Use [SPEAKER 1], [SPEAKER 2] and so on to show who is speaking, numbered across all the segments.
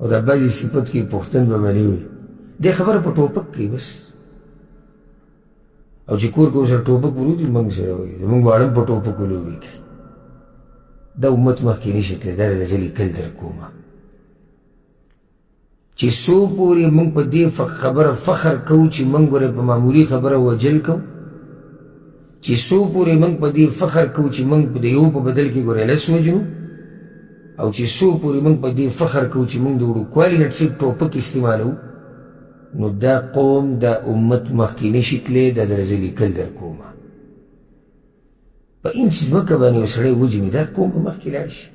[SPEAKER 1] او دا بعضی صفت کې پښتن به منی وي دې خبره په ټوپک کې بس او چې کور کې ورسره ټوپک ورودي موږ سره وایي زموږ واړه په ټوپک ولوبي کوي دا امت مخکې نشي تللی دا د زه لیکل در کومه چې څو پورې موږ په دې خبره فخر کوو چې موږ ورې په معمولي خبره وجل کوو چې څو پورې موږ په دې فخر کوو چې موږ د یو په بدل کې ګورې لس وجنو او چې څو پورې موږ په دې فخر کوو چې موږ د وړوکوالي نه ټسې ټوپک استعمالوو نو دا قوم دا امت مخکې نشي تللی دا د زه لیکل در کومه په انچ ځمکه باندې یو سړی وجني دا قوم به مخکې لاړ شي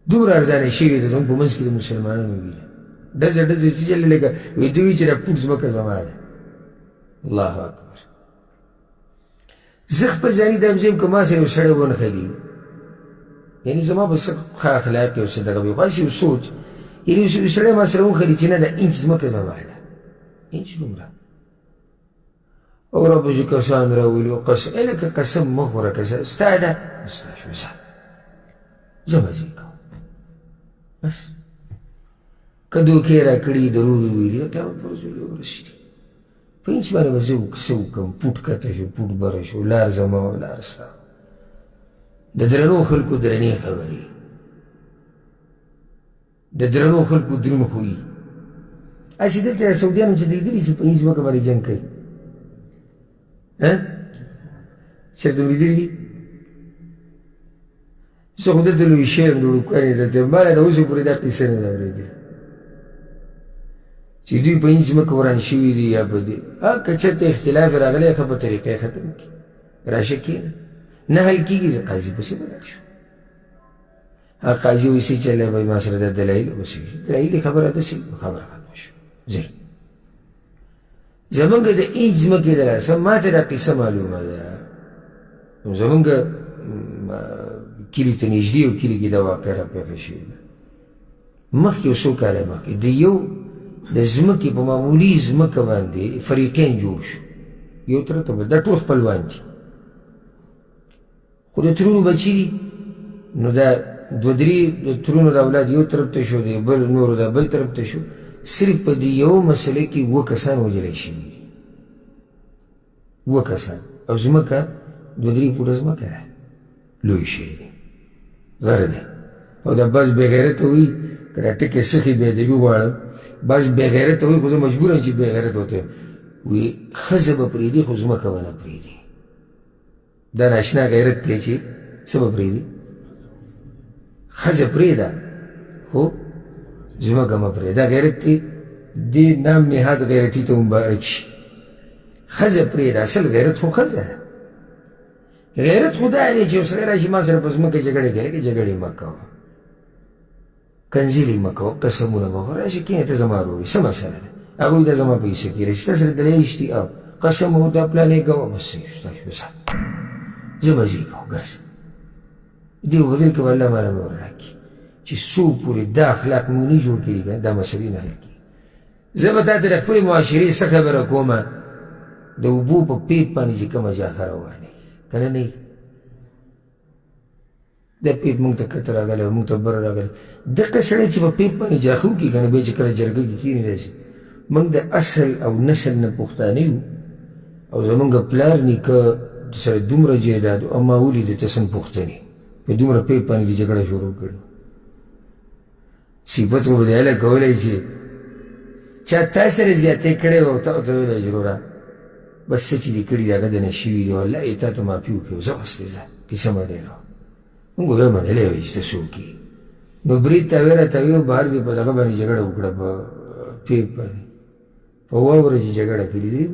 [SPEAKER 1] دومره ارزانه شوې ده زموږ په منځ کې د مسلمانانو وینه ډزه ډزه چې چلې لکه وایي دوی وایي چې دا پوټ ځمکه زما ده الله اکبر زه خپل ځاني دا یم که ما سره یو سړی ونښلي یعنې زما به څه ښه اخلاق یو څه دغه وي خو هسې یو سوچ یعنې یو سړی ما سره ونښلي چې نه دا انچ ځمکه زما ده انچ دومره او رب چې کسان راولي قسم لکه قسم مه خوره که ستا ده ستا شو زه مزې کوم بس که دوکې را کړي دروغ یې ویلي قیامت په ورځ ولې ورسېدي په انچ باندې به زه څه وکړم پوټ کته شو پوټ بره شو لار زما او لار ستا د درنو خلکو درنې خبرې د درنو خلکو دروند خوي هسې دلته سعودیانو چې لیدلي چې په انچ ځمکه باندې جنګ کوي چېرته مې لیدلي زه خو دلته لوی شوی یم د وړوکوالي دلته ما لا د اوسه پورې دا قصه نه ده اورېدلې چې دوی په انچ ځمکه وران شوي دي یا په دې که چېرته اختلاف یې راغلی ښه په طریقه یې ختم کړي راشه کښېنه نه حل کېږي زه قاضي پسې به لاړ شو قاضي وایي چې الله بھائی ما سره دا دلایل دلایلي خبره داسې خبره ختمه شوه ځئ زمونږ د انچ ځمکې د لاسه ما ته دا قصه معلومه ده زمونږ کلي ته نږدې یو کلي کې دا واقعه راپېښه شوې ده مخکې یو څو کاله مخکې د یو د ځمکې په معمولي ځمکه باندې فریقین جوړ شو یو تره ته بل دا ټول خپلوان دي خو د ترونو بچي دي نو دا دوه درې د ترونو د اولاد یو طرف ته شو د بل نورو دا بل طرف ته شو صرف په دې یو مسئله کې اووه کسان وژلی شوي دي اووه کسان او ځمکه دوه درې فوټه ځمکه ده لوی شی دی غر دی او دا بعض بېغیرته وایي که دا ټکې سخي بېادبي غواړم بعض بېغیرته وایي خو زه مجبور یم چې بېغیرته ورته وایي ښځه به پرېږدي خو ځمکه به نه پرېږدي دا ناشنا غیرت دی چې څه به پرېږدي ښځه پرېږده خو ځمکه مه پرېږده دا غیرت دی دې نام نهاد غیرتي ته مبارک شي ښځه پرېږده اصل غیرت خو ښځه ده غیرت خو دا دی چې یو سړی راشي ما سره په ځمکه جګړې کوي لکه جګړې مه کوه کنځلې مه کوه قسمونه مه کوه راشي کښېنه ته زما ورور یې څه مسله ده هغوی دا زما پیسې کېږي چې تا سره دلایل شتي او قسم او دا پلانې کوه بس ستا شو زه مزې کوم ګرځه دې وبدل کې به الله ماله نور راکړي چې څو پورې دا اخلاق مونږ نه جوړ کړي که دا مسلې نه حل کړي زه به تا ته د خپلې معاشرې څه خبره کومه د اوبو په پیپ باندې چې کومه جاښه روانه وي که نه نه دا پیپ مونږ ته کته راغلی مونږ ته بره راغلی دغه سړی چې په پیپ باندې جاښه وکړي که نه بیا چې کله جرګه کې کښېني داسې مونږ د اصل او نسل نه پښتانه یو او زمونږ پلار نیکه سره دومره جایداد او ما ولیدې ته څنګه پښتنې په دومره پیپ باندې دې جګړه شروع کړې صفت مو به د هله کولی چې چا تا سره زیاتې کړې وه او تا ورته ویلی جروره بس څه چې دې کړي دي هغه د نه شوي دي والله یې تا ته معافي وکړې زه بس دی ځه کیسه مه ډېره مونږ بیا منلی وی چې ته څوک یې نو برید ته ویې راته ویو بهر دې په دغه باندې جګړه وکړه په پیپ باندې په واوره چې جګړه کړې دي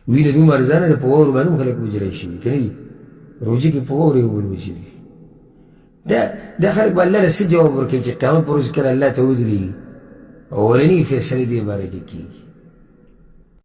[SPEAKER 1] وینه دومره ارزانه ده په واورو باندې هم خلک وژلی شوي که نه دي روژه کې په واورو یې وبل وژلي دا خلک به الله له څه جواب ورکوي چې قیامت په ورځ کله الله ته ودرېږي اولني فیصلې دې باره کې کېږي